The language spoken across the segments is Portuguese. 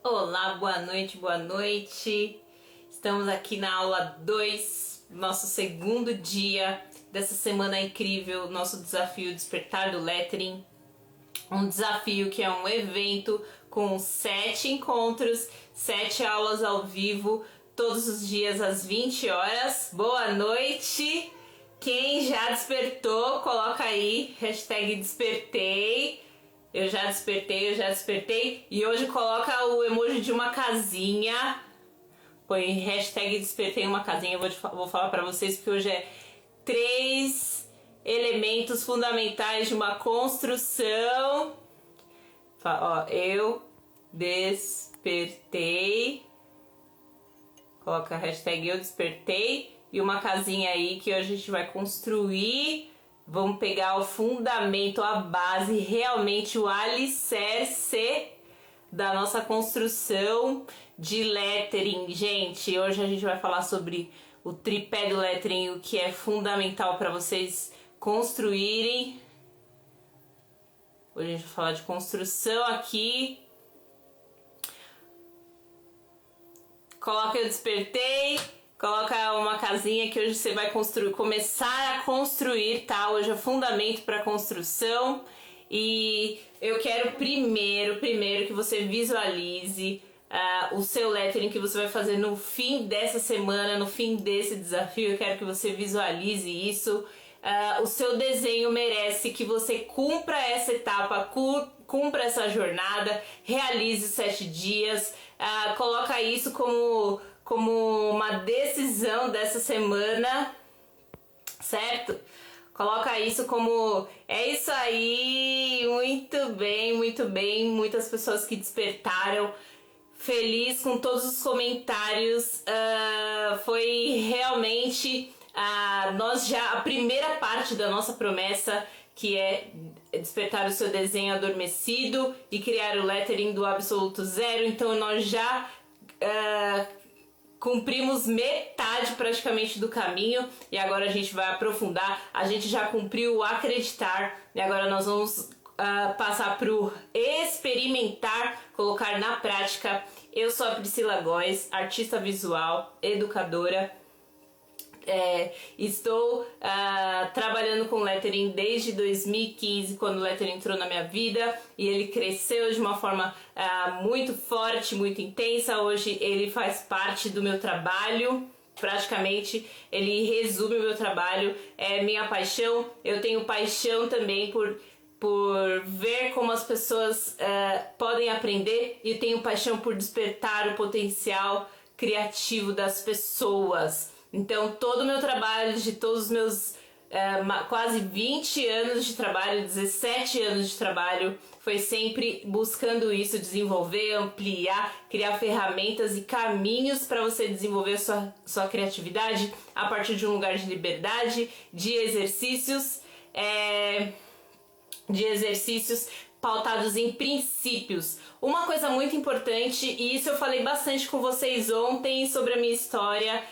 Olá, boa noite, boa noite. Estamos aqui na aula 2, nosso segundo dia dessa semana incrível, nosso desafio Despertar do Lettering. Um desafio que é um evento com 7 encontros, 7 aulas ao vivo, todos os dias às 20 horas. Boa noite! Quem já despertou, coloca aí, hashtag despertei. Eu já despertei. E hoje coloca o emoji de uma casinha. Põe hashtag despertei uma casinha. Eu vou falar pra vocês que hoje é 3 elementos fundamentais de uma construção. Ó, eu despertei. Coloca hashtag eu despertei. E uma casinha aí que hoje a gente vai construir. Vamos pegar o fundamento, a base, realmente o alicerce da nossa construção de lettering. Gente, hoje a gente vai falar sobre o tripé do lettering, o que é fundamental para vocês construírem. Hoje a gente vai falar de construção aqui. Coloca eu despertei. Coloca uma casinha que hoje você vai construir, começar a construir, tá? Hoje é fundamento para construção. E eu quero primeiro que você visualize o seu lettering que você vai fazer no fim dessa semana, no fim desse desafio. Eu quero que você visualize isso. O seu desenho merece que você cumpra essa etapa, cumpra essa jornada, realize os 7 dias. Coloca isso como uma decisão dessa semana, certo? Coloca isso como, é isso aí, muito bem, muitas pessoas que despertaram, feliz com todos os comentários, foi realmente a primeira parte da nossa promessa, que é despertar o seu desenho adormecido e criar o lettering do absoluto zero. Então nós já cumprimos metade praticamente do caminho e agora a gente vai aprofundar. A gente já cumpriu o acreditar e agora nós vamos passar para o experimentar, colocar na prática. Eu sou a Priscila Góes, artista visual, educadora. Estou trabalhando com lettering desde 2015, quando o lettering entrou na minha vida, e ele cresceu de uma forma muito forte, muito intensa. Hoje ele faz parte do meu trabalho, praticamente ele resume o meu trabalho, é minha paixão. Eu tenho paixão também por ver como as pessoas podem aprender, e tenho paixão por despertar o potencial criativo das pessoas. Então todo o meu trabalho, de todos os meus quase 20 anos de trabalho, 17 anos de trabalho, foi sempre buscando isso, desenvolver, ampliar, criar ferramentas e caminhos para você desenvolver sua criatividade a partir de um lugar de liberdade, de exercícios pautados em princípios. Uma coisa muito importante, e isso eu falei bastante com vocês ontem sobre a minha história,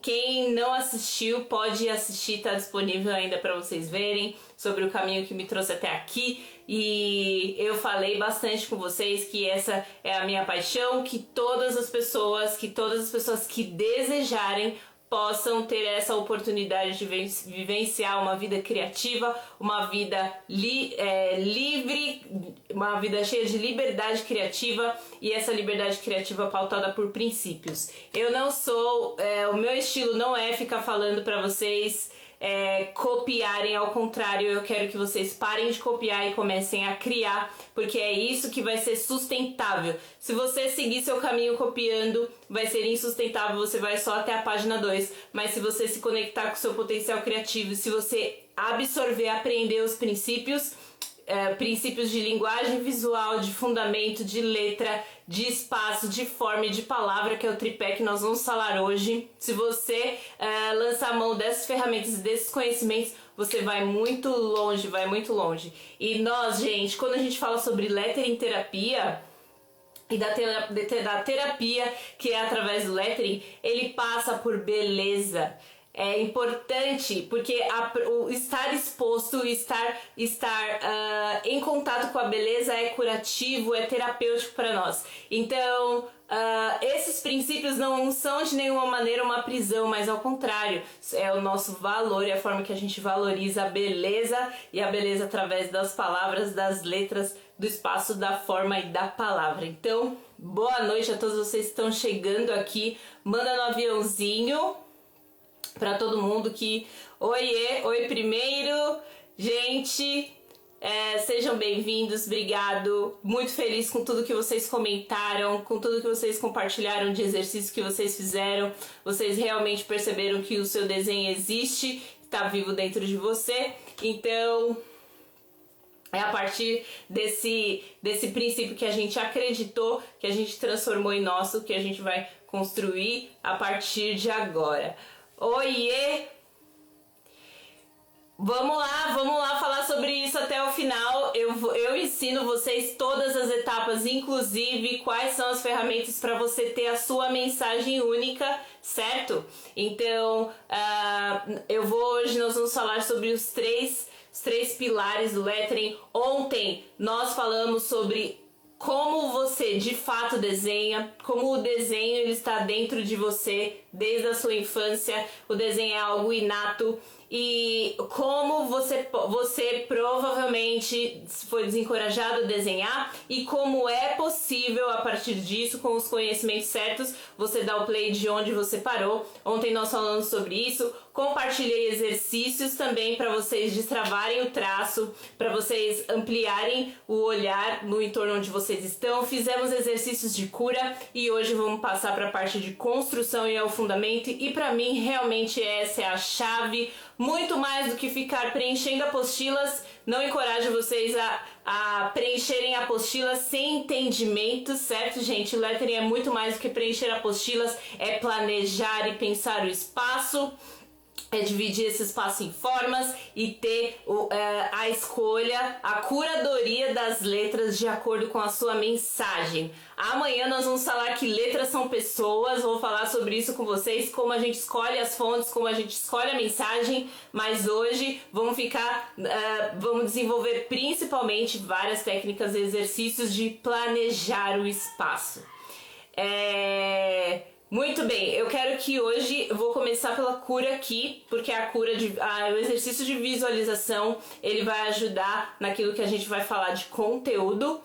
quem não assistiu pode assistir, tá disponível ainda para vocês verem, sobre o caminho que me trouxe até aqui. E eu falei bastante com vocês que essa é a minha paixão, que todas as pessoas que desejarem possam ter essa oportunidade de vivenciar uma vida criativa, uma vida livre, uma vida cheia de liberdade criativa, e essa liberdade criativa pautada por princípios. Eu não sou, o meu estilo não é ficar falando para vocês copiarem, ao contrário, eu quero que vocês parem de copiar e comecem a criar, porque é isso que vai ser sustentável. Se você seguir seu caminho copiando, vai ser insustentável, você vai só até a página 2, mas se você se conectar com o seu potencial criativo, se você absorver, aprender os princípios de linguagem visual, de fundamento, de letra, de espaço, de forma e de palavra, que é o tripé que nós vamos falar hoje. Se você lançar a mão dessas ferramentas e desses conhecimentos, você vai muito longe, E nós, gente, quando a gente fala sobre lettering terapia e da terapia que é através do lettering, ele passa por beleza. é importante porque o estar exposto, estar em contato com a beleza é curativo, é terapêutico para nós. Então, esses princípios não são de nenhuma maneira uma prisão, mas ao contrário, é o nosso valor, é a forma que a gente valoriza a beleza, e a beleza através das palavras, das letras, do espaço, da forma e da palavra. Então, boa noite a todos vocês que estão chegando aqui. Manda no aviãozinho para todo mundo que oiê, oi primeiro, gente, sejam bem-vindos, obrigado, muito feliz com tudo que vocês comentaram, com tudo que vocês compartilharam de exercício que vocês fizeram. Vocês realmente perceberam que o seu desenho existe, está vivo dentro de você. Então é a partir desse princípio que a gente acreditou, que a gente transformou em nosso, que a gente vai construir a partir de agora. Oiê! Vamos lá falar sobre isso até o final. Eu ensino vocês todas as etapas, inclusive quais são as ferramentas para você ter a sua mensagem única, certo? Então, hoje nós vamos falar sobre os três pilares do lettering. Ontem nós falamos sobre como você de fato desenha, como o desenho ele está dentro de você desde a sua infância. O desenho é algo inato e como você provavelmente foi desencorajado a desenhar e como é possível a partir disso, com os conhecimentos certos, você dar o play de onde você parou. Ontem nós falamos sobre isso. Compartilhei exercícios também para vocês destravarem o traço, para vocês ampliarem o olhar no entorno onde vocês estão. Fizemos exercícios de cura e hoje vamos passar para a parte de construção e ao fundamento. E para mim realmente essa é a chave, muito mais do que ficar preenchendo apostilas. Não encorajo vocês a preencherem apostilas sem entendimento, certo, gente? O lettering é muito mais do que preencher apostilas, é planejar e pensar o espaço, é dividir esse espaço em formas e ter a escolha, a curadoria das letras de acordo com a sua mensagem. Amanhã nós vamos falar que letras são pessoas, vou falar sobre isso com vocês, como a gente escolhe as fontes, como a gente escolhe a mensagem, mas hoje vamos desenvolver principalmente várias técnicas e exercícios de planejar o espaço. Muito bem, eu quero que hoje eu vou começar pela cura aqui, porque o exercício de visualização ele vai ajudar naquilo que a gente vai falar de conteúdo,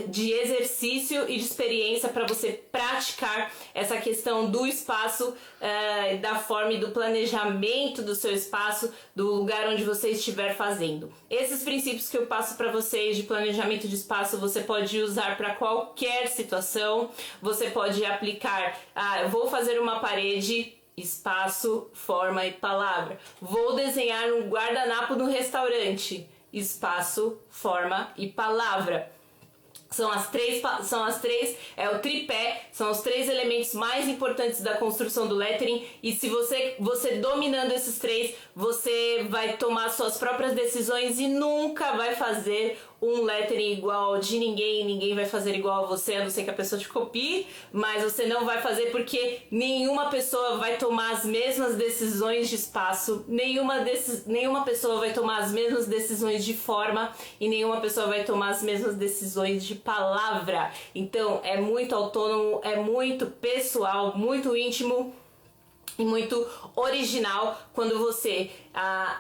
de exercício e de experiência para você praticar essa questão do espaço, da forma e do planejamento do seu espaço, do lugar onde você estiver fazendo. Esses princípios que eu passo para vocês de planejamento de espaço você pode usar para qualquer situação, você pode aplicar. Eu vou fazer uma parede, espaço, forma e palavra. Vou desenhar um guardanapo no restaurante, espaço, forma e palavra. São o tripé, são os três elementos mais importantes da construção do lettering, e se você dominando esses três, você vai tomar suas próprias decisões e nunca vai fazer um lettering igual de ninguém vai fazer igual a você, a não ser que a pessoa te copie, mas você não vai fazer porque nenhuma pessoa vai tomar as mesmas decisões de espaço, nenhuma pessoa vai tomar as mesmas decisões de forma e nenhuma pessoa vai tomar as mesmas decisões de palavra. Então é muito autônomo, é muito pessoal, muito íntimo e muito original quando você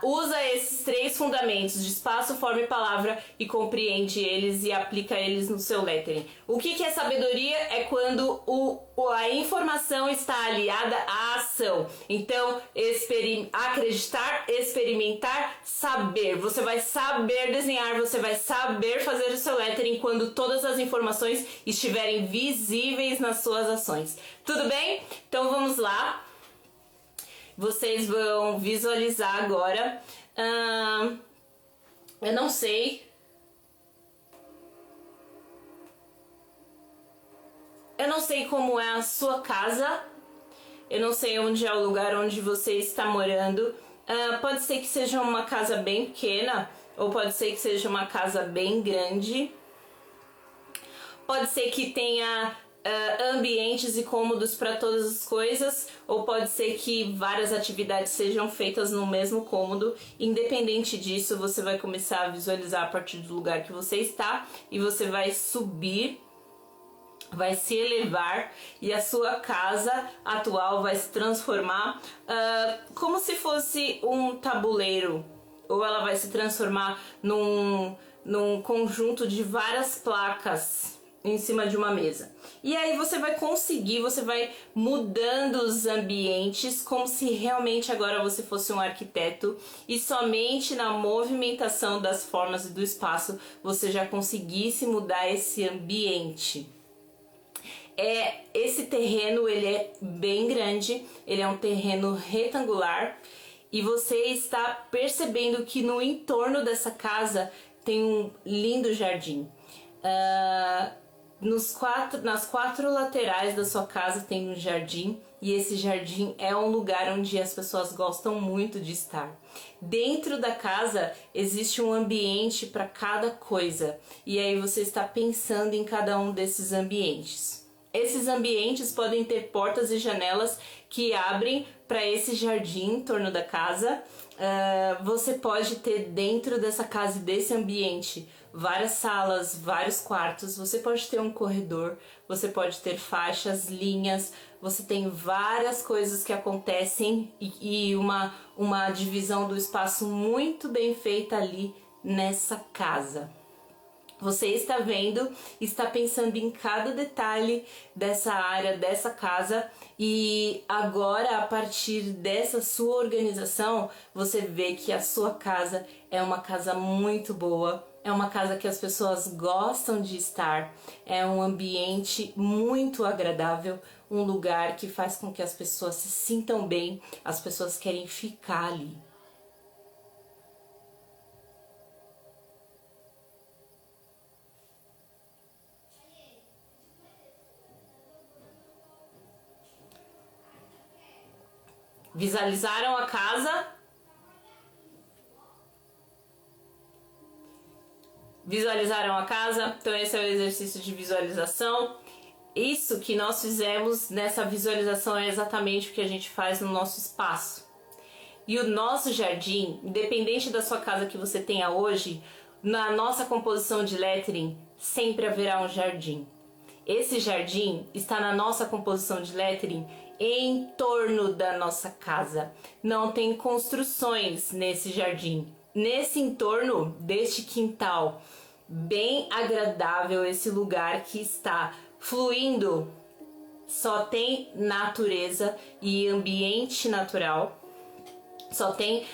usa esses três fundamentos de espaço, forma e palavra e compreende eles e aplica eles no seu lettering. O que é sabedoria? É quando a informação está aliada à ação. Então, acreditar, experimentar, saber. Você vai saber desenhar, você vai saber fazer o seu lettering quando todas as informações estiverem visíveis nas suas ações. Tudo bem? Então vamos lá. Vocês vão visualizar agora. Eu não sei. Eu não sei como é a sua casa. Eu não sei onde é o lugar onde você está morando. Pode ser que seja uma casa bem pequena, ou pode ser que seja uma casa bem grande. Pode ser que tenha ambientes e cômodos para todas as coisas, ou pode ser que várias atividades sejam feitas no mesmo cômodo. Independente disso, você vai começar a visualizar a partir do lugar que você está e você vai subir, vai se elevar e a sua casa atual vai se transformar como se fosse um tabuleiro, ou ela vai se transformar num conjunto de várias placas em cima de uma mesa. E aí você vai conseguir, você vai mudando os ambientes como se realmente agora você fosse um arquiteto, e somente na movimentação das formas e do espaço você já conseguisse mudar esse ambiente. Esse terreno, ele é bem grande, ele é um terreno retangular, e você está percebendo que no entorno dessa casa tem um lindo jardim. Nas quatro laterais da sua casa tem um jardim, e esse jardim é um lugar onde as pessoas gostam muito de estar. Dentro da casa existe um ambiente para cada coisa, e aí você está pensando em cada um desses ambientes. Esses ambientes podem ter portas e janelas que abrem para esse jardim em torno da casa. Você pode ter dentro dessa casa e desse ambiente várias salas, vários quartos. Você pode ter um corredor, você pode ter faixas, linhas. Você tem várias coisas que acontecem e uma divisão do espaço muito bem feita ali nessa casa. Você está vendo, está pensando em cada detalhe dessa área, dessa casa, e agora, a partir dessa sua organização, você vê que a sua casa é uma casa muito boa, é uma casa que as pessoas gostam de estar, é um ambiente muito agradável, um lugar que faz com que as pessoas se sintam bem, as pessoas querem ficar ali. Visualizaram a casa? Visualizaram a casa? Então esse é o exercício de visualização. Isso que nós fizemos nessa visualização é exatamente o que a gente faz no nosso espaço. E o nosso jardim, independente da sua casa que você tenha hoje, na nossa composição de lettering sempre haverá um jardim. Esse jardim está na nossa composição de lettering em torno da nossa casa. Não tem construções nesse jardim. Nesse entorno deste quintal bem agradável, esse lugar que está fluindo, só tem natureza e ambiente natural. Só tem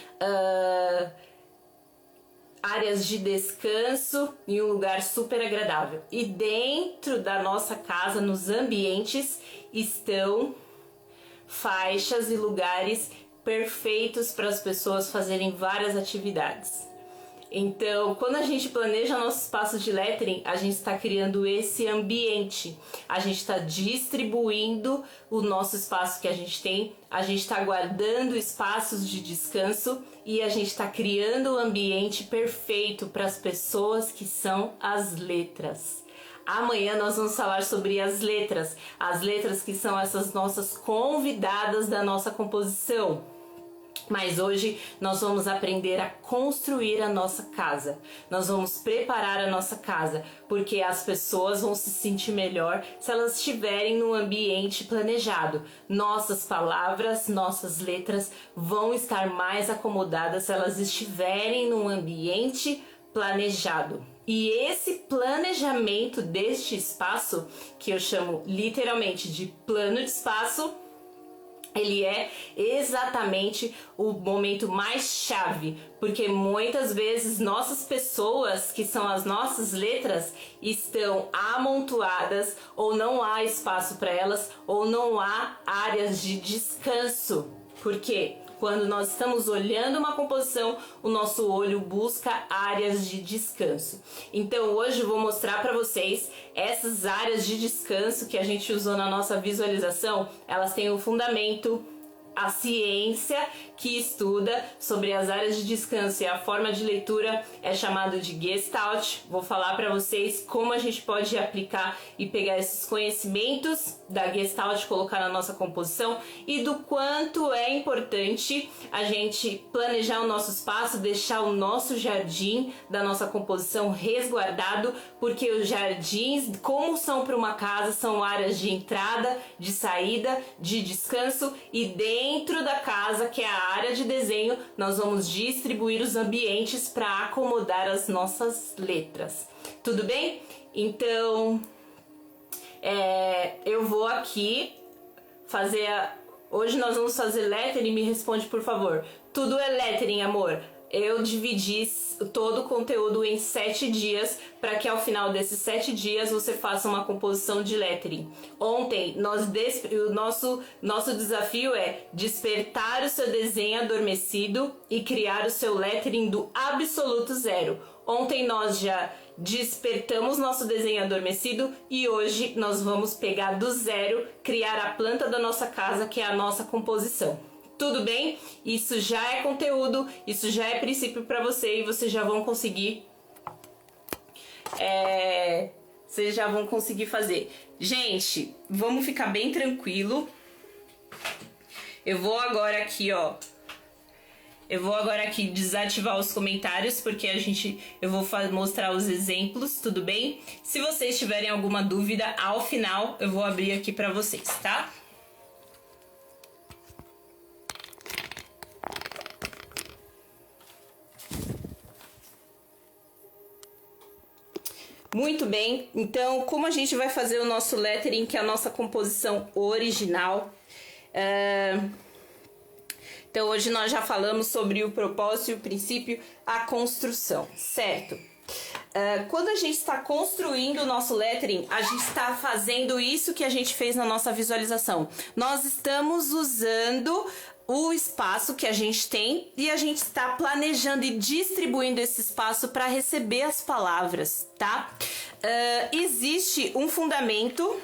áreas de descanso e um lugar super agradável. E dentro da nossa casa, nos ambientes, estão faixas e lugares perfeitos para as pessoas fazerem várias atividades. Então, quando a gente planeja nosso espaço de lettering, a gente está criando esse ambiente, a gente está distribuindo o nosso espaço que a gente está guardando espaços de descanso e a gente está criando o ambiente perfeito para as pessoas que são as letras. Amanhã nós vamos falar sobre as letras que são essas nossas convidadas da nossa composição. Mas hoje nós vamos aprender a construir a nossa casa. Nós vamos preparar a nossa casa, porque as pessoas vão se sentir melhor se elas estiverem num ambiente planejado. Nossas palavras, nossas letras vão estar mais acomodadas se elas estiverem num ambiente planejado. E esse planejamento deste espaço, que eu chamo literalmente de plano de espaço, ele é exatamente o momento mais chave, porque muitas vezes nossas pessoas, que são as nossas letras, estão amontoadas, ou não há espaço para elas, ou não há áreas de descanso. Por quê? Quando nós estamos olhando uma composição, o nosso olho busca áreas de descanso. Então hoje eu vou mostrar para vocês essas áreas de descanso que a gente usou na nossa visualização. Elas têm um fundamento a ciência que estuda sobre as áreas de descanso e a forma de leitura é chamado de Gestalt. Vou falar para vocês como a gente pode aplicar e pegar esses conhecimentos da Gestalt, colocar na nossa composição e do quanto é importante a gente planejar o nosso espaço, deixar o nosso jardim da nossa composição resguardado, porque os jardins, como são para uma casa, são áreas de entrada, de saída, de descanso, e dentro da casa, que é a área de desenho, nós vamos distribuir os ambientes para acomodar as nossas letras. Tudo bem? Então, eu vou aqui fazer hoje nós vamos fazer lettering. Me responde, por favor. Tudo é lettering, amor. Eu dividi todo o conteúdo em 7 dias para que ao final desses 7 dias você faça uma composição de lettering. Ontem, o nosso desafio é despertar o seu desenho adormecido e criar o seu lettering do absoluto zero. Ontem nós já despertamos nosso desenho adormecido e hoje nós vamos pegar do zero, criar a planta da nossa casa, que é a nossa composição. Tudo bem? Isso já é conteúdo, isso já é princípio para você e vocês já vão conseguir fazer. Gente, vamos ficar bem tranquilo. Eu vou agora aqui desativar os comentários, porque eu vou mostrar os exemplos, tudo bem? Se vocês tiverem alguma dúvida, ao final eu vou abrir aqui para vocês, tá? Muito bem, então como a gente vai fazer o nosso lettering, que é a nossa composição original? Então hoje nós já falamos sobre o propósito e o princípio, a construção, certo? Quando a gente está construindo o nosso lettering, a gente está fazendo isso que a gente fez na nossa visualização. Nós estamos usando o espaço que a gente tem e a gente está planejando e distribuindo esse espaço para receber as palavras, tá? Existe um fundamento.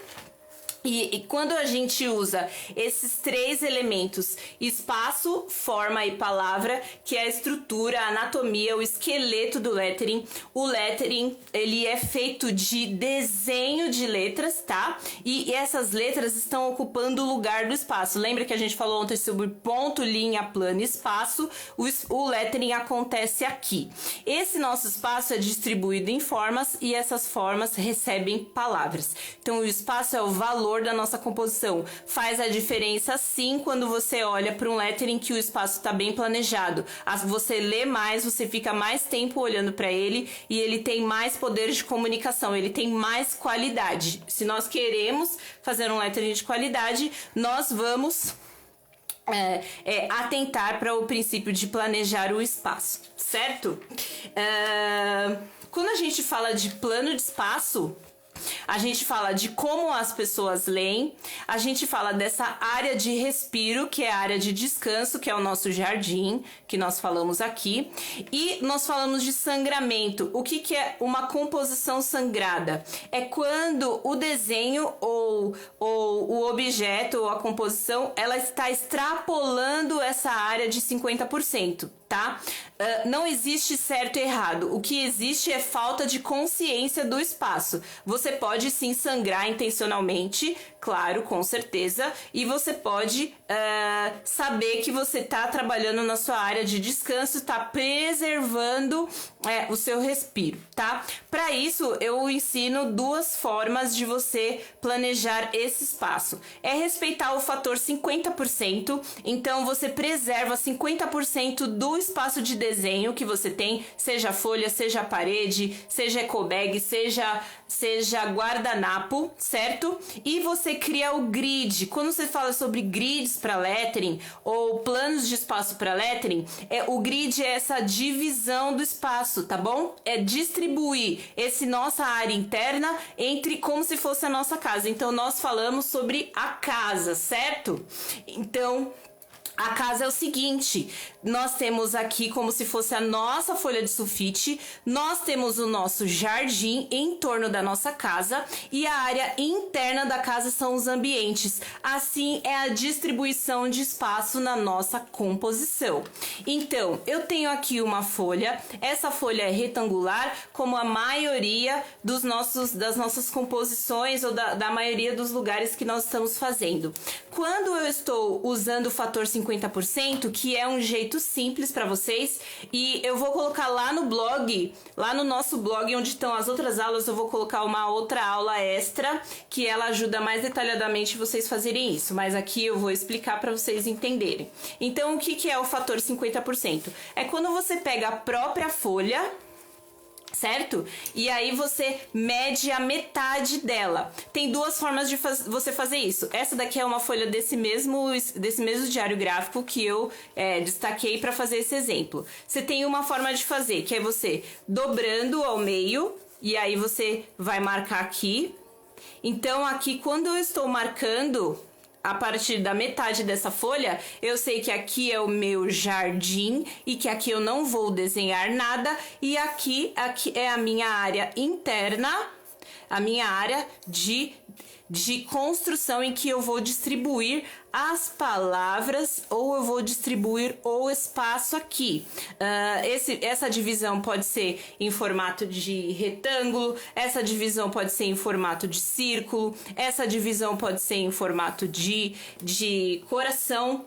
E quando a gente usa esses 3 elementos, espaço, forma e palavra, que é a estrutura, a anatomia, o esqueleto do lettering, o lettering, ele é feito de desenho de letras, tá? E essas letras estão ocupando o lugar do espaço. Lembra que a gente falou ontem sobre ponto, linha, plano e espaço? O lettering acontece aqui. Esse nosso espaço é distribuído em formas e essas formas recebem palavras. Então, o espaço é o valor da nossa composição. Faz a diferença sim quando você olha para um lettering que o espaço está bem planejado. Você lê mais, você fica mais tempo olhando para ele e ele tem mais poder de comunicação, ele tem mais qualidade. Se nós queremos fazer um lettering de qualidade, nós vamos atentar para o princípio de planejar o espaço, certo? Quando a gente fala de plano de espaço, a gente fala de como as pessoas leem, a gente fala dessa área de respiro, que é a área de descanso, que é o nosso jardim, que nós falamos aqui, e nós falamos de sangramento. O que é uma composição sangrada? É quando o desenho ou o objeto ou a composição, ela está extrapolando essa área de 50%. Tá? Não existe certo e errado. O que existe é falta de consciência do espaço. Você pode sim sangrar intencionalmente, claro, com certeza, e você pode saber que você está trabalhando na sua área de descanso, está preservando o seu respiro, tá? Para isso, eu ensino 2 formas de você planejar esse espaço. É respeitar o fator 50%, então você preserva 50% do espaço de desenho que você tem, seja folha, seja parede, seja ecobag, seja guardanapo, certo? E você cria o grid. Quando você fala sobre grids para lettering ou planos de espaço para lettering, o grid é essa divisão do espaço, tá bom? É distribuir esse nossa área interna entre como se fosse a nossa casa. Então nós falamos sobre a casa, certo? Então A casa é o seguinte, nós temos aqui como se fosse a nossa folha de sulfite, nós temos o nosso jardim em torno da nossa casa e a área interna da casa são os ambientes. Assim é a distribuição de espaço na nossa composição. Então, eu tenho aqui uma folha, essa folha é retangular, como a maioria das nossas composições ou da maioria dos lugares que nós estamos fazendo. Quando eu estou usando o fator 50%, que é um jeito simples para vocês, e eu vou colocar lá no blog, lá no nosso blog onde estão as outras aulas, eu vou colocar uma outra aula extra, que ela ajuda mais detalhadamente vocês fazerem isso, mas aqui eu vou explicar para vocês entenderem. Então, o que é o fator 50%? É quando você pega a própria folha, certo? E aí você mede a metade dela. Tem duas formas de você fazer isso. Essa daqui é uma folha desse mesmo diário gráfico que eu destaquei para fazer esse exemplo. Você tem uma forma de fazer, que é você dobrando ao meio, e aí você vai marcar aqui. Então aqui, quando eu estou marcando a partir da metade dessa folha, eu sei que aqui é o meu jardim e que aqui eu não vou desenhar nada, e aqui é a minha área interna, a minha área de construção em que eu vou distribuir as palavras ou eu vou distribuir o espaço aqui. Essa divisão pode ser em formato de retângulo, essa divisão pode ser em formato de círculo, essa divisão pode ser em formato de coração.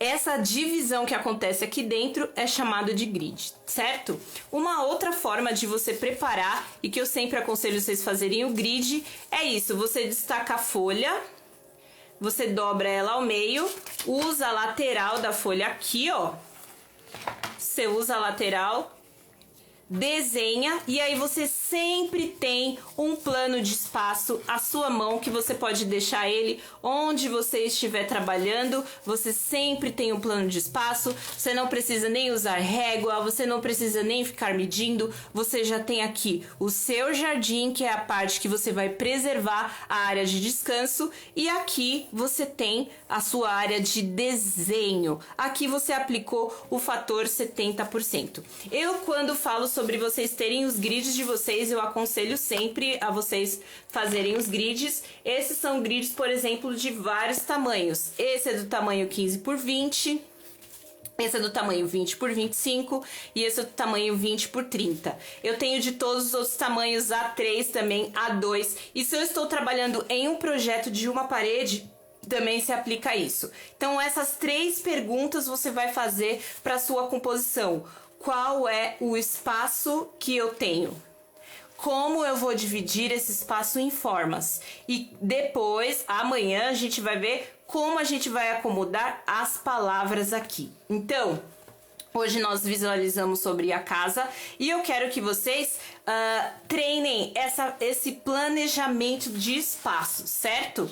Essa divisão que acontece aqui dentro é chamado de grid, certo? Uma outra forma de você preparar, e que eu sempre aconselho vocês fazerem o grid, é isso: você destaca a folha, você dobra ela ao meio, usa a lateral da folha aqui, ó. Você usa a lateral, desenha, e aí você sempre tem um plano de espaço à sua mão, que você pode deixar ele onde você estiver trabalhando. Você sempre tem um plano de espaço, você não precisa nem usar régua, você não precisa nem ficar medindo, você já tem aqui o seu jardim, que é a parte que você vai preservar a área de descanso, e aqui você tem a sua área de desenho. Aqui você aplicou o fator 70%. Eu, quando falo sobre vocês terem os grids de vocês, eu aconselho sempre a vocês fazerem os grids. Esses são grids, por exemplo, de vários tamanhos. Esse é do tamanho 15 por 20, esse é do tamanho 20 por 25 e esse é do tamanho 20 por 30. Eu tenho de todos os outros tamanhos, A3 também, A2. E se eu estou trabalhando em um projeto de uma parede, também se aplica isso. Então, essas 3 perguntas você vai fazer para sua composição. Qual é o espaço que eu tenho? Como eu vou dividir esse espaço em formas? E depois, amanhã, a gente vai ver como a gente vai acomodar as palavras aqui. Então, hoje nós visualizamos sobre a casa e eu quero que vocês treinem esse planejamento de espaço, certo?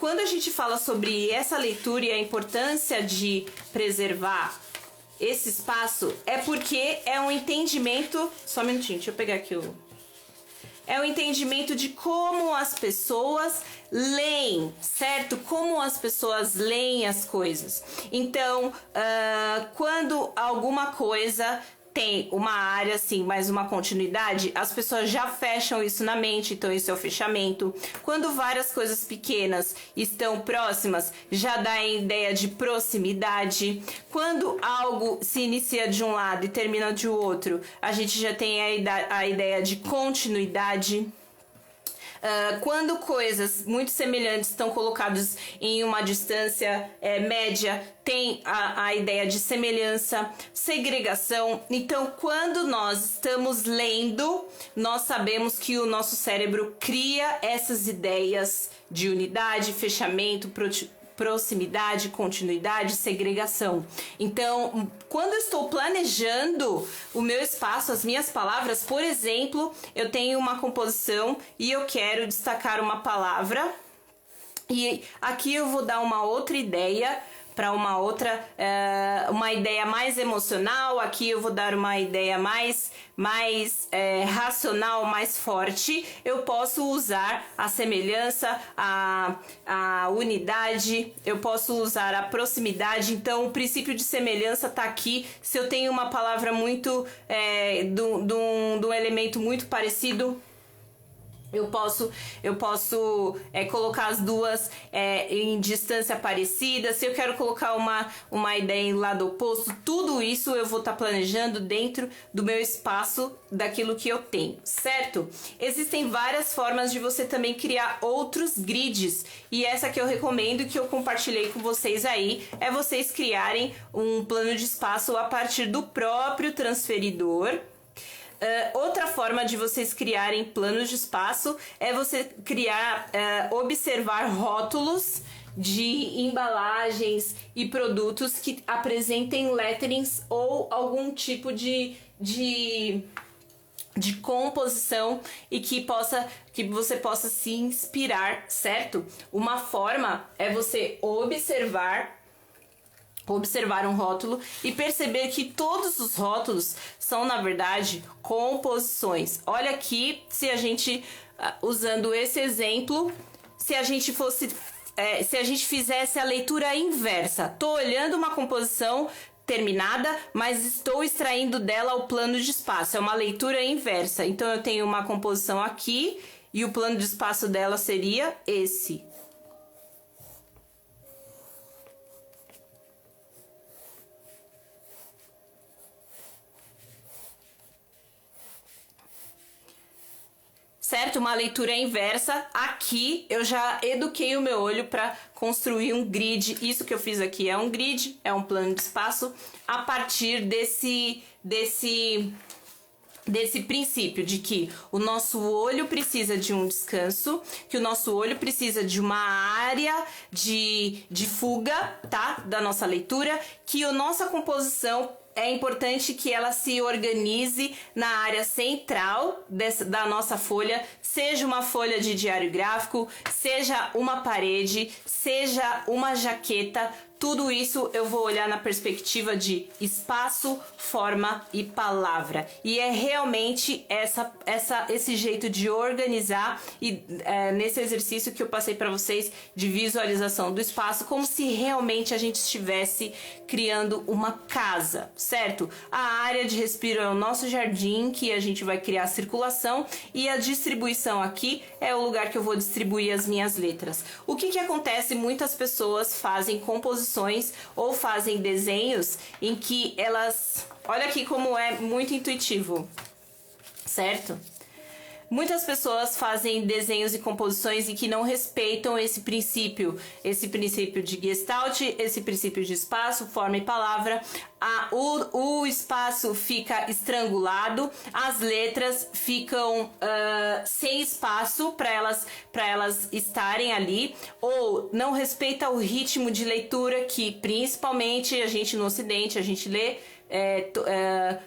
Quando a gente fala sobre essa leitura e a importância de preservar esse espaço, é porque é um entendimento... Só um minutinho, deixa eu pegar aqui o... É um entendimento de como as pessoas leem, certo? Como as pessoas leem as coisas. Então, quando alguma coisa tem uma área assim, mais uma continuidade, as pessoas já fecham isso na mente, então isso é o fechamento. Quando várias coisas pequenas estão próximas, já dá a ideia de proximidade. Quando algo se inicia de um lado e termina de outro, a gente já tem a ideia de continuidade. Quando coisas muito semelhantes estão colocadas em uma distância média, tem a ideia de semelhança, segregação. Então, quando nós estamos lendo, nós sabemos que o nosso cérebro cria essas ideias de unidade, fechamento, proximidade, continuidade, segregação. Então, quando eu estou planejando o meu espaço, as minhas palavras, por exemplo, eu tenho uma composição e eu quero destacar uma palavra, e aqui eu vou dar uma outra ideia uma outra, uma ideia mais emocional. Aqui eu vou dar uma ideia mais racional, mais forte. Eu posso usar a semelhança, a unidade, eu posso usar a proximidade. Então o princípio de semelhança tá aqui. Se eu tenho uma palavra muito de um elemento muito parecido, eu posso colocar as duas em distância parecida. Se eu quero colocar uma ideia em lado oposto, tudo isso eu vou estar planejando dentro do meu espaço, daquilo que eu tenho, certo? Existem várias formas de você também criar outros grids, e essa que eu recomendo, que eu compartilhei com vocês aí, é vocês criarem um plano de espaço a partir do próprio transferidor. Outra forma de vocês criarem planos de espaço é você observar rótulos de embalagens e produtos que apresentem letterings ou algum tipo de composição e que você possa se inspirar, certo? Uma forma é você observar um rótulo e perceber que todos os rótulos são, na verdade, composições. Olha aqui, se a gente, usando esse exemplo, se a gente fizesse a leitura inversa. Tô olhando uma composição terminada, mas estou extraindo dela o plano de espaço. É uma leitura inversa. Então eu tenho uma composição aqui e o plano de espaço dela seria esse. Certo? Uma leitura inversa. Aqui eu já eduquei o meu olho para construir um grid. Isso que eu fiz aqui é um grid, é um plano de espaço a partir desse princípio de que o nosso olho precisa de um descanso, que o nosso olho precisa de uma área de fuga, tá? Da nossa leitura, que a nossa composição é importante que ela se organize na área central da nossa folha, seja uma folha de diário gráfico, seja uma parede, seja uma jaqueta. Tudo isso eu vou olhar na perspectiva de espaço, forma e palavra. E é realmente esse jeito de organizar e nesse exercício que eu passei para vocês de visualização do espaço, como se realmente a gente estivesse criando uma casa, certo? A área de respiro é o nosso jardim, que a gente vai criar circulação, e a distribuição aqui é o lugar que eu vou distribuir as minhas letras. O que acontece? Muitas pessoas fazem composições ou fazem desenhos em que elas... Olha aqui como é muito intuitivo, certo? Muitas pessoas fazem desenhos e composições e que não respeitam esse princípio de Gestalt, esse princípio de espaço, forma e palavra. O espaço fica estrangulado, as letras ficam sem espaço para elas estarem ali, ou não respeita o ritmo de leitura, que principalmente a gente no Ocidente, a gente lê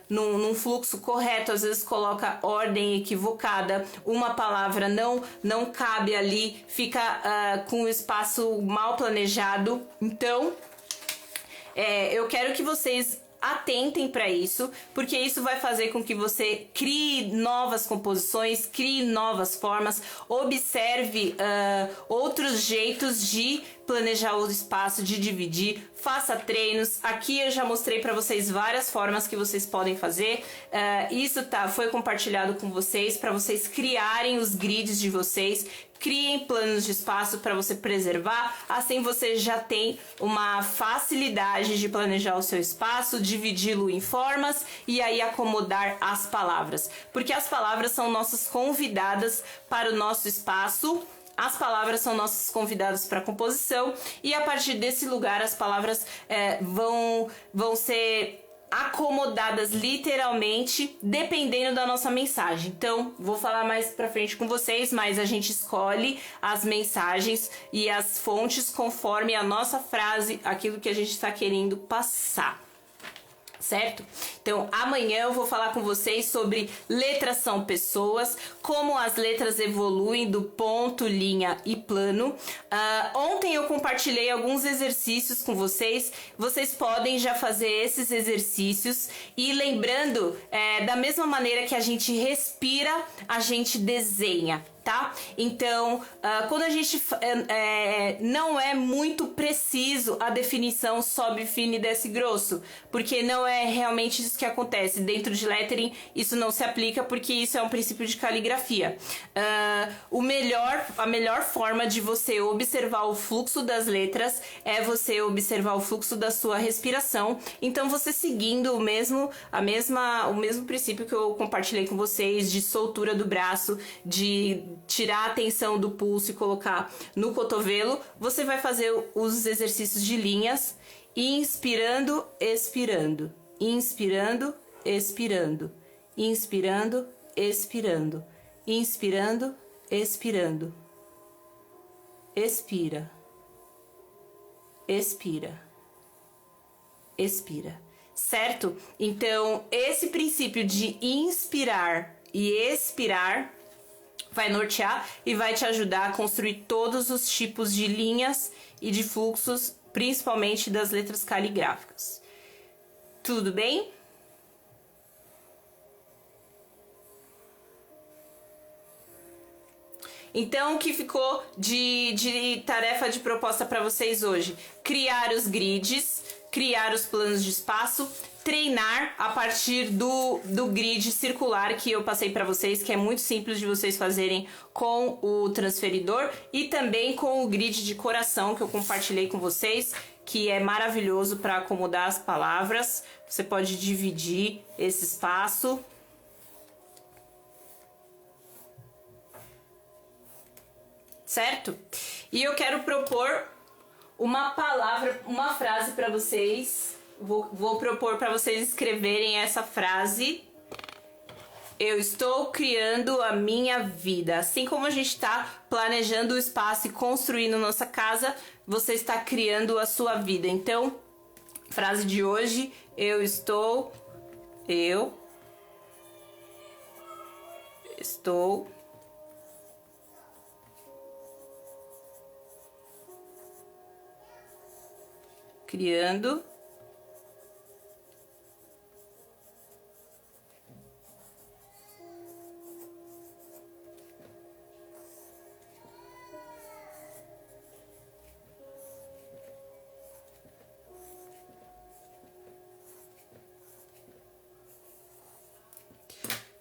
num fluxo correto, às vezes coloca ordem equivocada, uma palavra não cabe ali, fica com o espaço mal planejado. Então eu quero que vocês atentem para isso, porque isso vai fazer com que você crie novas composições, crie novas formas, observe outros jeitos de planejar o espaço, de dividir, faça treinos. Aqui eu já mostrei para vocês várias formas que vocês podem fazer. Isso foi compartilhado com vocês para vocês criarem os grids de vocês. Criem planos de espaço para você preservar, assim você já tem uma facilidade de planejar o seu espaço, dividi-lo em formas e aí acomodar as palavras, porque as palavras são nossas convidadas para o nosso espaço. As palavras são nossos convidados para a composição, e a partir desse lugar as palavras vão ser acomodadas literalmente dependendo da nossa mensagem. Então, vou falar mais pra frente com vocês, mas a gente escolhe as mensagens e as fontes conforme a nossa frase, aquilo que a gente está querendo passar. certo? Então, amanhã eu vou falar com vocês sobre letras são pessoas, como as letras evoluem do ponto, linha e plano. Ontem eu compartilhei alguns exercícios com vocês, vocês podem já fazer esses exercícios e lembrando, da mesma maneira que a gente respira, a gente desenha. Tá? Então, quando a gente não é muito preciso a definição sobe fino e desce grosso, porque não é realmente isso que acontece. Dentro de lettering, isso não se aplica porque isso é um princípio de caligrafia. A melhor forma de você observar o fluxo das letras é você observar o fluxo da sua respiração. Então, você seguindo o mesmo princípio que eu compartilhei com vocês de soltura do braço, de tirar a tensão do pulso e colocar no cotovelo, você vai fazer os exercícios de linhas, inspirando, expirando, inspirando, expirando, inspirando, expirando, inspirando, expirando, expira, expira, expira, certo? Então, esse princípio de inspirar e expirar vai nortear e vai te ajudar a construir todos os tipos de linhas e de fluxos, principalmente das letras caligráficas. Tudo bem? Então, o que ficou de tarefa de proposta para vocês hoje? Criar os grids, criar os planos de espaço, treinar a partir do grid circular que eu passei para vocês, que é muito simples de vocês fazerem com o transferidor e também com o grid de coração que eu compartilhei com vocês, que é maravilhoso para acomodar as palavras. Você pode dividir esse espaço. Certo? E eu quero propor uma palavra, uma frase para vocês. Vou propor para vocês escreverem essa frase. Eu estou criando a minha vida. Assim como a gente está planejando o espaço e construindo nossa casa, você está criando a sua vida. Então, frase de hoje: eu estou criando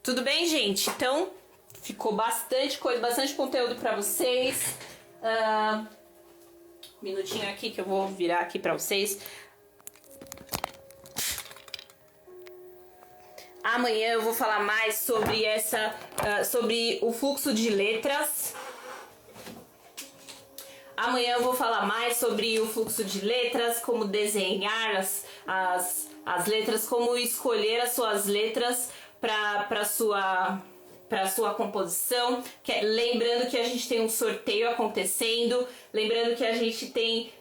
Tudo bem, gente? Então, ficou bastante coisa, bastante conteúdo pra vocês. Um minutinho aqui que eu vou virar aqui pra vocês. Amanhã eu vou falar mais sobre sobre o fluxo de letras. Amanhã eu vou falar mais sobre o fluxo de letras, como desenhar as letras, como escolher as suas letras para sua composição. Lembrando que a gente tem um sorteio acontecendo, lembrando que a gente tem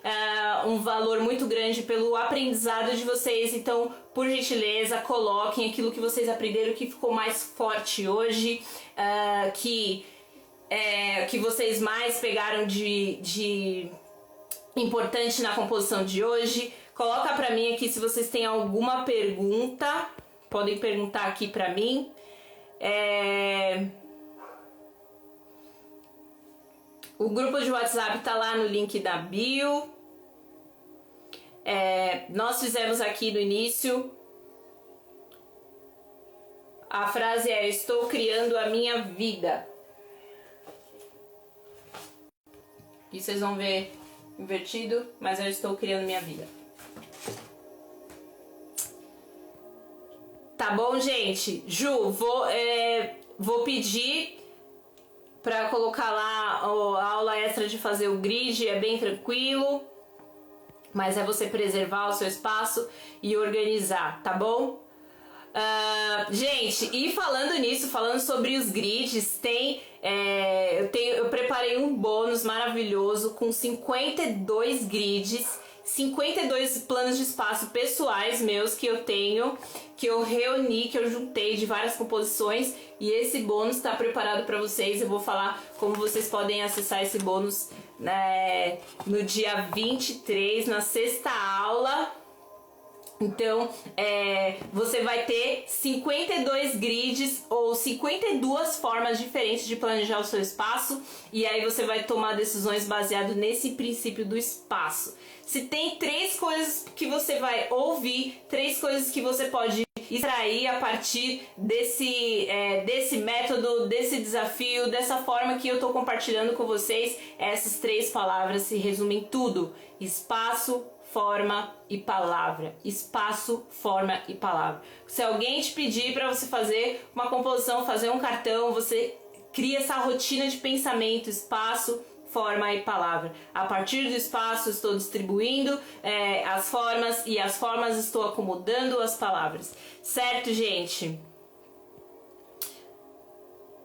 um valor muito grande pelo aprendizado de vocês. Então, por gentileza, coloquem aquilo que vocês aprenderam que ficou mais forte hoje, que vocês mais pegaram de importante na composição de hoje. Coloca pra mim aqui se vocês têm alguma pergunta. Podem perguntar aqui pra mim. O grupo de WhatsApp tá lá no link da bio. Nós fizemos aqui no início. A frase é: estou criando a minha vida. E vocês vão ver invertido, mas eu estou criando minha vida. Tá bom, gente? Ju, vou pedir pra colocar lá a aula extra de fazer o grid, é bem tranquilo, mas é você preservar o seu espaço e organizar, tá bom? Gente, e falando nisso, falando sobre os grids, eu preparei um bônus maravilhoso com 52 grids 52 planos de espaço pessoais meus que eu tenho, que eu reuni, que eu juntei de várias composições, e esse bônus está preparado para vocês. Eu vou falar como vocês podem acessar esse bônus, né, no dia 23, na sexta aula. Então, você vai ter 52 grids ou 52 formas diferentes de planejar o seu espaço, e aí você vai tomar decisões baseado nesse princípio do espaço. Se tem 3 coisas que você vai ouvir, 3 coisas que você pode extrair a partir desse método, desse desafio, dessa forma que eu estou compartilhando com vocês, essas 3 palavras se resumem em tudo: espaço, forma e palavra. Espaço, forma e palavra. Se alguém te pedir para você fazer uma composição, fazer um cartão, você cria essa rotina de pensamento: espaço, forma e palavra. A partir do espaço estou distribuindo as formas, e as formas estou acomodando as palavras. Certo, gente?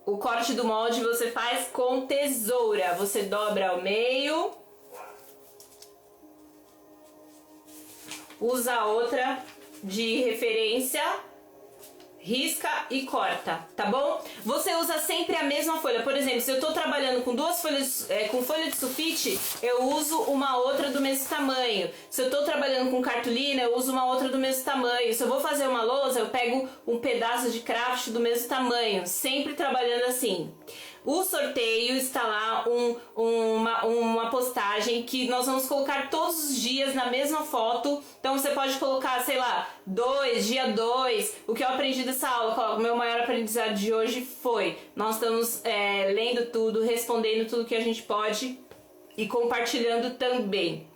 O corte do molde você faz com tesoura. Você dobra ao meio, usa outra de referência, risca e corta, tá bom? Você usa sempre a mesma folha. Por exemplo, se eu tô trabalhando com 2 folhas, com folha de sulfite, eu uso uma outra do mesmo tamanho. Se eu tô trabalhando com cartolina, eu uso uma outra do mesmo tamanho. Se eu vou fazer uma lousa, eu pego um pedaço de craft do mesmo tamanho, sempre trabalhando assim. O sorteio está lá, uma postagem que nós vamos colocar todos os dias na mesma foto. Então você pode colocar, sei lá, dia 2, o que eu aprendi dessa aula. O meu maior aprendizado de hoje foi: nós estamos lendo tudo, respondendo tudo que a gente pode e compartilhando também.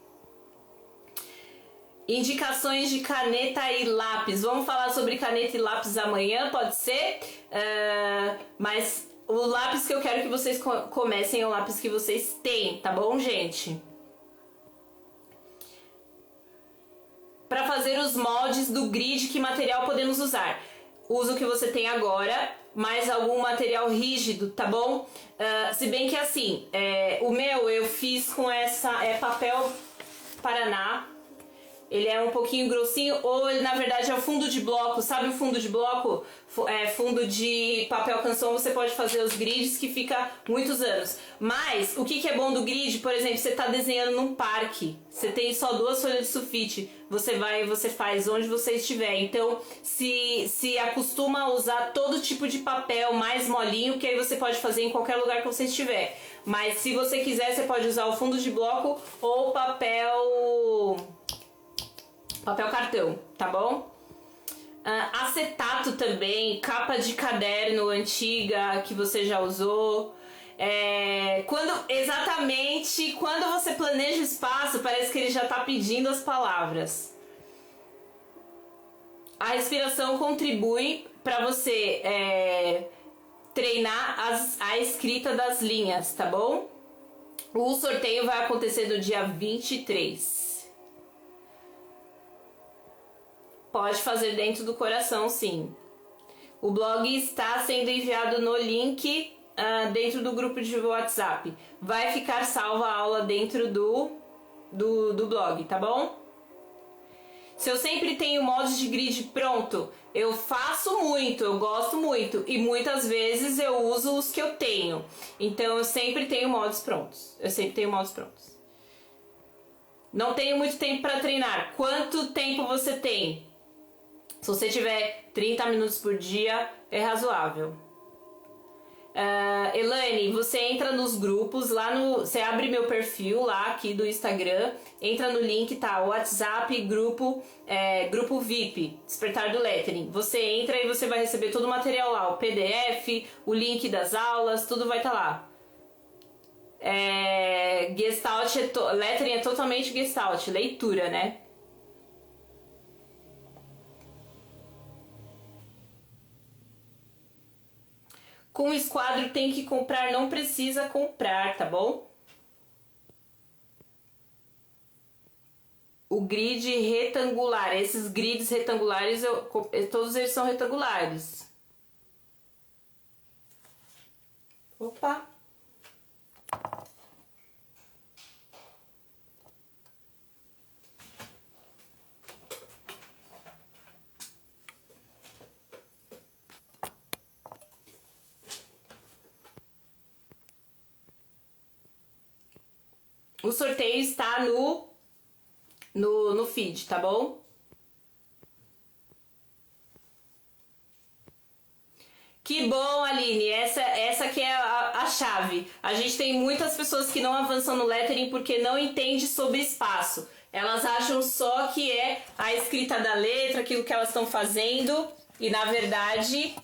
Indicações de caneta e lápis. Vamos falar sobre caneta e lápis amanhã, pode ser? Mas o lápis que eu quero que vocês comecem é o lápis que vocês têm, tá bom, gente? Para fazer os moldes do grid, que material podemos usar? Usa o que você tem agora, mais algum material rígido, tá bom? Se bem que assim, o meu eu fiz com essa papel Paraná. Ele é um pouquinho grossinho, ou ele na verdade é o fundo de bloco. Sabe o fundo de bloco? Fundo de papel canção, você pode fazer os grids que fica muitos anos. Mas o que é bom do grid? Por exemplo, você está desenhando num parque, você tem só 2 folhas de sulfite, você vai e você faz onde você estiver. Então se acostuma a usar todo tipo de papel mais molinho, que aí você pode fazer em qualquer lugar que você estiver. Mas se você quiser, você pode usar o fundo de bloco ou papel cartão, tá bom? Acetato também, capa de caderno antiga que você já usou. Exatamente quando você planeja o espaço, parece que ele já tá pedindo as palavras. A respiração contribui para você treinar a escrita das linhas, tá bom? O sorteio vai acontecer no dia 23. Pode fazer dentro do coração, sim. O blog está sendo enviado no link dentro do grupo de WhatsApp. Vai ficar salva a aula dentro do blog, tá bom? Se eu sempre tenho moldes de grid pronto, eu faço muito, eu gosto muito. E muitas vezes eu uso os que eu tenho. Então eu sempre tenho moldes prontos. Não tenho muito tempo para treinar. Quanto tempo você tem? Se você tiver 30 minutos por dia, é razoável. Elaine, você entra nos grupos, você abre meu perfil lá aqui do Instagram, entra no link, tá? WhatsApp, grupo VIP, Despertar do Lettering. Você entra e você vai receber todo o material lá, o PDF, o link das aulas, tudo vai estar lá. Gestalt, Lettering é totalmente Gestalt, leitura, né? Com o esquadro tem que comprar, não precisa comprar, tá bom? O grid retangular, esses grids retangulares, todos eles são retangulares. Opa! o sorteio está no feed, tá bom? Que bom, Aline, essa que é a chave. A gente tem muitas pessoas que não avançam no lettering porque não entendem sobre espaço. Elas acham só que é a escrita da letra, aquilo que elas estão fazendo, e na verdade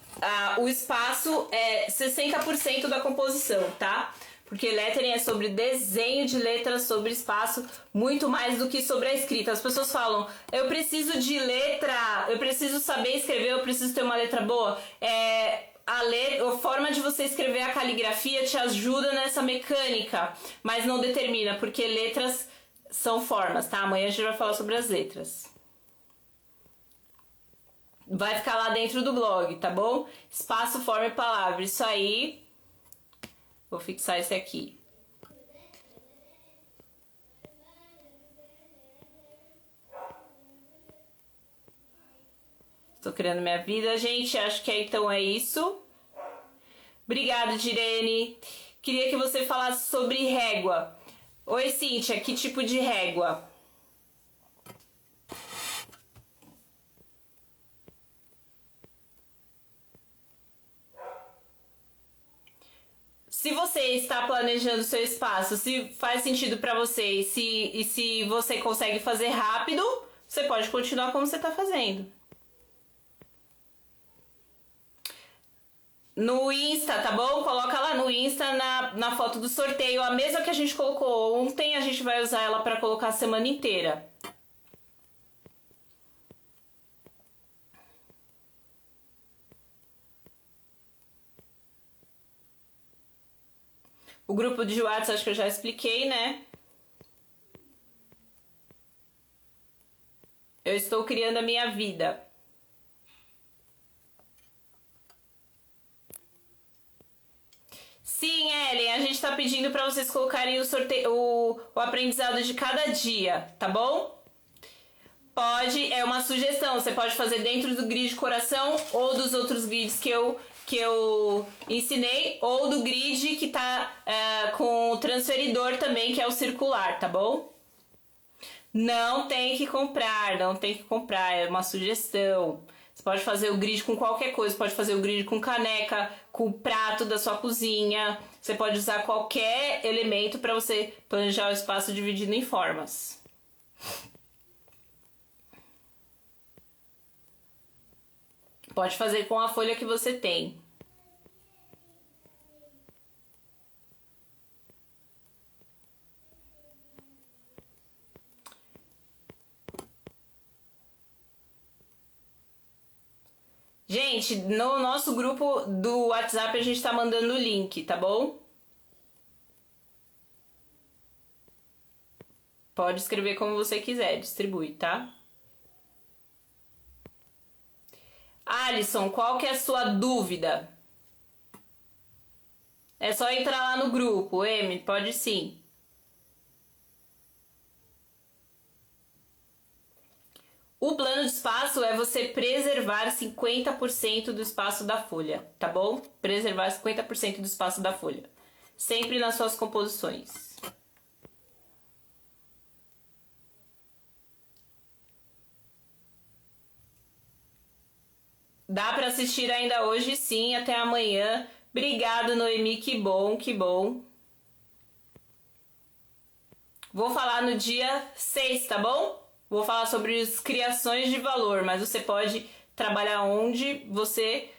o espaço é 60% da composição, tá? Porque lettering é sobre desenho de letras, sobre espaço, muito mais do que sobre a escrita. As pessoas falam, eu preciso de letra, eu preciso saber escrever, eu preciso ter uma letra boa. A forma de você escrever a caligrafia te ajuda nessa mecânica, mas não determina, porque letras são formas, tá? Amanhã a gente vai falar sobre as letras. Vai ficar lá dentro do blog, tá bom? Espaço, forma e palavra. Isso aí. Vou fixar esse aqui. Estou criando minha vida, gente. Acho que então é isso. Obrigada, Direne. Queria que você falasse sobre régua. Oi, Cíntia. Que tipo de régua? Se você está planejando seu espaço, se faz sentido para você e se você consegue fazer rápido, você pode continuar como você está fazendo. No Insta, tá bom? Coloca lá no Insta na foto do sorteio. A mesma que a gente colocou ontem, a gente vai usar ela para colocar a semana inteira. O grupo de WhatsApp, acho que eu já expliquei, né? Eu estou criando a minha vida. Sim, Ellen, a gente tá pedindo para vocês colocarem o sorteio, o aprendizado de cada dia, tá bom? Pode, é uma sugestão, você pode fazer dentro do grid coração ou dos outros grids que eu ensinei, ou do grid que tá com o transferidor também, que é o circular, tá bom? Não tem que comprar, não tem que comprar, é uma sugestão. Você pode fazer o grid com qualquer coisa, pode fazer o grid com caneca, com prato da sua cozinha. Você pode usar qualquer elemento para você planejar o espaço dividido em formas. Pode fazer com a folha que você tem. Gente, no nosso grupo do WhatsApp a gente tá mandando o link, tá bom? Pode escrever como você quiser, distribui, tá? Alisson, qual que é a sua dúvida? É só entrar lá no grupo, M, pode sim. O plano de espaço é você preservar 50% do espaço da folha, tá bom? Preservar 50% do espaço da folha. Sempre nas suas composições. Dá para assistir ainda hoje, sim, até amanhã. Obrigado, Noemi, que bom, que bom. Vou falar no dia 6, tá bom? Vou falar sobre as criações de valor, mas você pode trabalhar onde você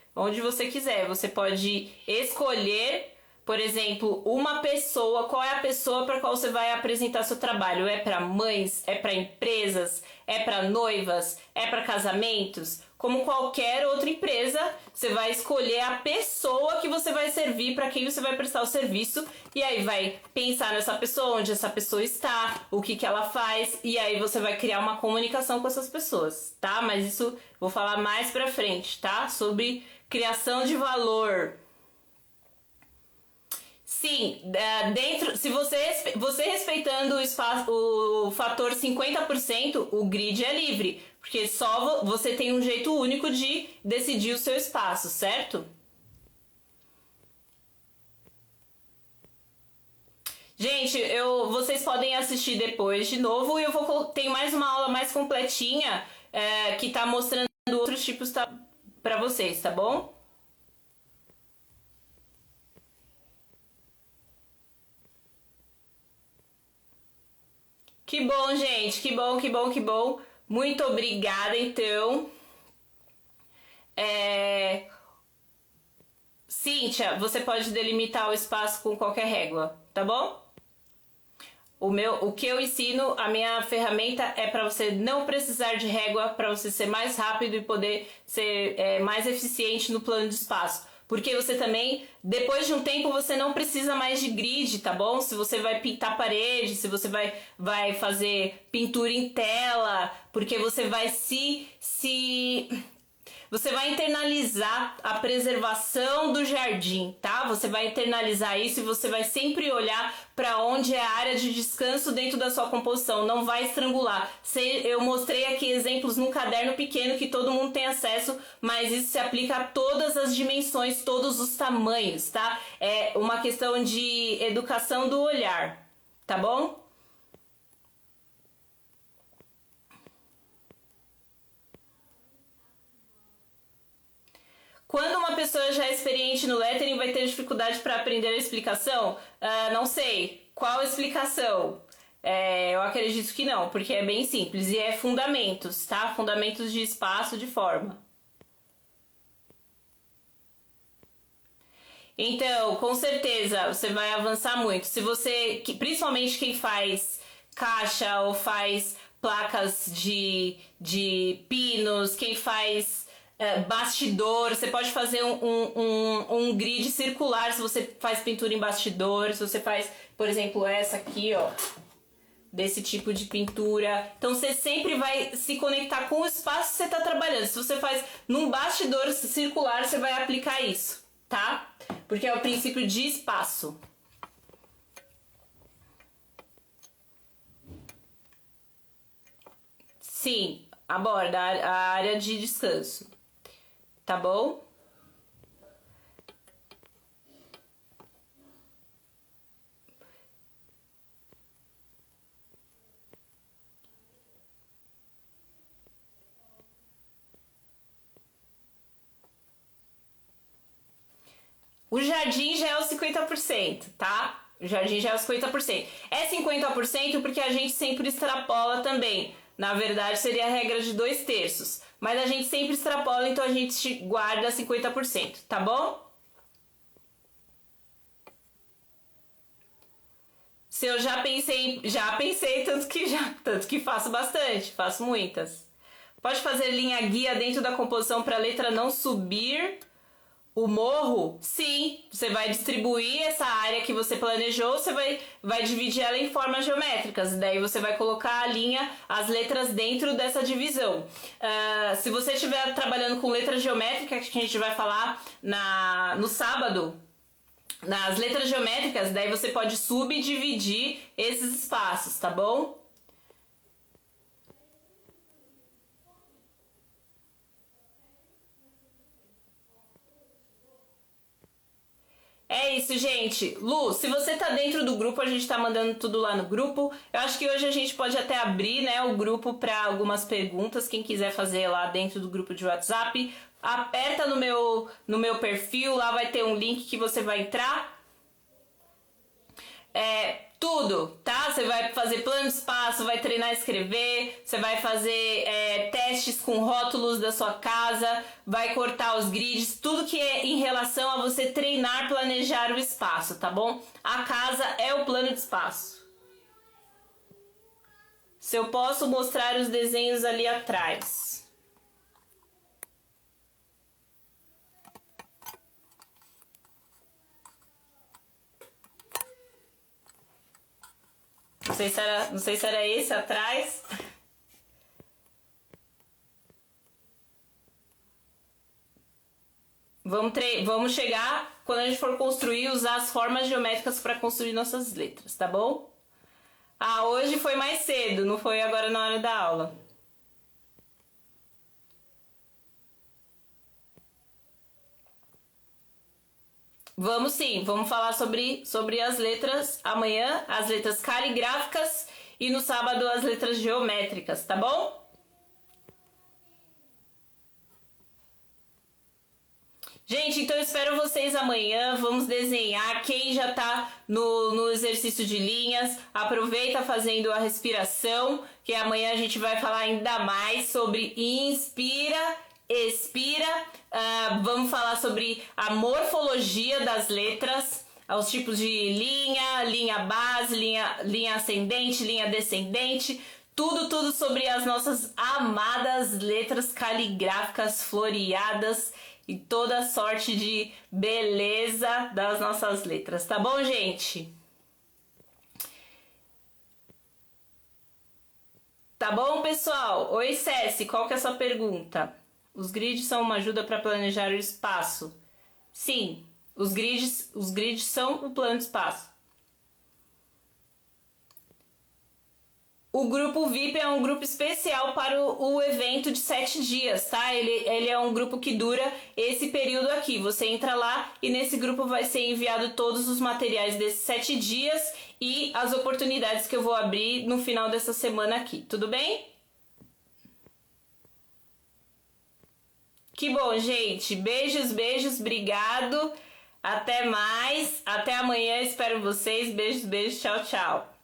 quiser. Você pode escolher, por exemplo, uma pessoa. Qual é a pessoa para qual você vai apresentar seu trabalho? É para mães? É para empresas? É para noivas? É para casamentos? Como qualquer outra empresa, você vai escolher a pessoa que você vai servir, para quem você vai prestar o serviço, e aí vai pensar nessa pessoa, onde essa pessoa está, o que ela faz, e aí você vai criar uma comunicação com essas pessoas, tá? Mas isso vou falar mais pra frente, tá? Sobre criação de valor. Sim, se você respeitando o espaço, o fator 50%, o grid é livre, porque só você tem um jeito único de decidir o seu espaço, certo? Gente, vocês podem assistir depois de novo e tem mais uma aula mais completinha que tá mostrando outros tipos para vocês, tá bom? Que bom, gente, que bom, que bom, que bom. Muito obrigada, então. Cíntia, você pode delimitar o espaço com qualquer régua, tá bom? O que eu ensino, a minha ferramenta é para você não precisar de régua, para você ser mais rápido e poder ser mais eficiente no plano de espaço. Porque você também, depois de um tempo, você não precisa mais de grid, tá bom? Se você vai pintar parede, se você vai fazer pintura em tela, porque você vai você vai internalizar a preservação do jardim, tá? Você vai internalizar isso e você vai sempre olhar para onde é a área de descanso dentro da sua composição. Não vai estrangular. Eu mostrei aqui exemplos num caderno pequeno que todo mundo tem acesso, mas isso se aplica a todas as dimensões, todos os tamanhos, tá? É uma questão de educação do olhar, tá bom? Quando uma pessoa já é experiente no lettering vai ter dificuldade para aprender a explicação? Não sei. Qual explicação? Eu acredito que não, porque é bem simples e é fundamentos, tá? Fundamentos de espaço, de forma. Então, com certeza, você vai avançar muito. Se você, principalmente quem faz caixa ou faz placas de pinos, quem faz bastidor, você pode fazer um grid circular se você faz pintura em bastidor, se você faz, por exemplo, essa aqui, ó, desse tipo de pintura. Então você sempre vai se conectar com o espaço que você está trabalhando. Se você faz num bastidor circular, você vai aplicar isso, tá? Porque é o princípio de espaço. Sim, aborda a área de descanso. Tá bom? O jardim já é o 50%, tá? O jardim já é os 50%. É 50% porque a gente sempre extrapola também. Na verdade, seria a regra de 2/3. Mas a gente sempre extrapola, então a gente guarda 50%, tá bom? Se eu já pensei, tanto que faço bastante, faço muitas. Pode fazer linha guia dentro da composição para a letra não subir o morro? Sim, você vai distribuir essa área que você planejou, você vai dividir ela em formas geométricas, daí você vai colocar a linha, as letras dentro dessa divisão. Se você estiver trabalhando com letras geométricas, que a gente vai falar no sábado, nas letras geométricas, daí você pode subdividir esses espaços, tá bom? É isso, gente. Lu, se você tá dentro do grupo, a gente tá mandando tudo lá no grupo. Eu acho que hoje a gente pode até abrir, né, o grupo para algumas perguntas. Quem quiser fazer lá dentro do grupo de WhatsApp, aperta no meu perfil, lá vai ter um link que você vai entrar. Tudo, tá? Você vai fazer plano de espaço, vai treinar a escrever, você vai fazer testes com rótulos da sua casa, vai cortar os grids, tudo que é em relação a você treinar, planejar o espaço, tá bom? A casa é o plano de espaço. Se eu posso mostrar os desenhos ali atrás. Não sei se era esse atrás. Vamos chegar, quando a gente for construir, usar as formas geométricas para construir nossas letras, tá bom? Ah, hoje foi mais cedo, não foi agora na hora da aula. Vamos sim, vamos falar sobre as letras amanhã, as letras caligráficas e no sábado as letras geométricas, tá bom? Gente, então eu espero vocês amanhã. Vamos desenhar. Quem já tá no exercício de linhas, aproveita fazendo a respiração, que amanhã a gente vai falar ainda mais sobre inspira, expira. Vamos falar sobre a morfologia das letras, os tipos de linha, linha base, linha ascendente, linha descendente. Tudo sobre as nossas amadas letras caligráficas floreadas e toda sorte de beleza das nossas letras, tá bom, gente? Tá bom, pessoal? Oi, Ceci, qual que é a sua pergunta? Os grids são uma ajuda para planejar o espaço? Sim, os grids são o plano de espaço. O grupo VIP é um grupo especial para o evento de 7 dias, tá? Ele é um grupo que dura esse período aqui. Você entra lá e nesse grupo vai ser enviado todos os materiais desses 7 dias e as oportunidades que eu vou abrir no final dessa semana aqui. Tudo bem? Que bom, gente. Beijos, beijos, obrigado. Até mais. Até amanhã. Espero vocês. Beijos, beijos. Tchau, tchau.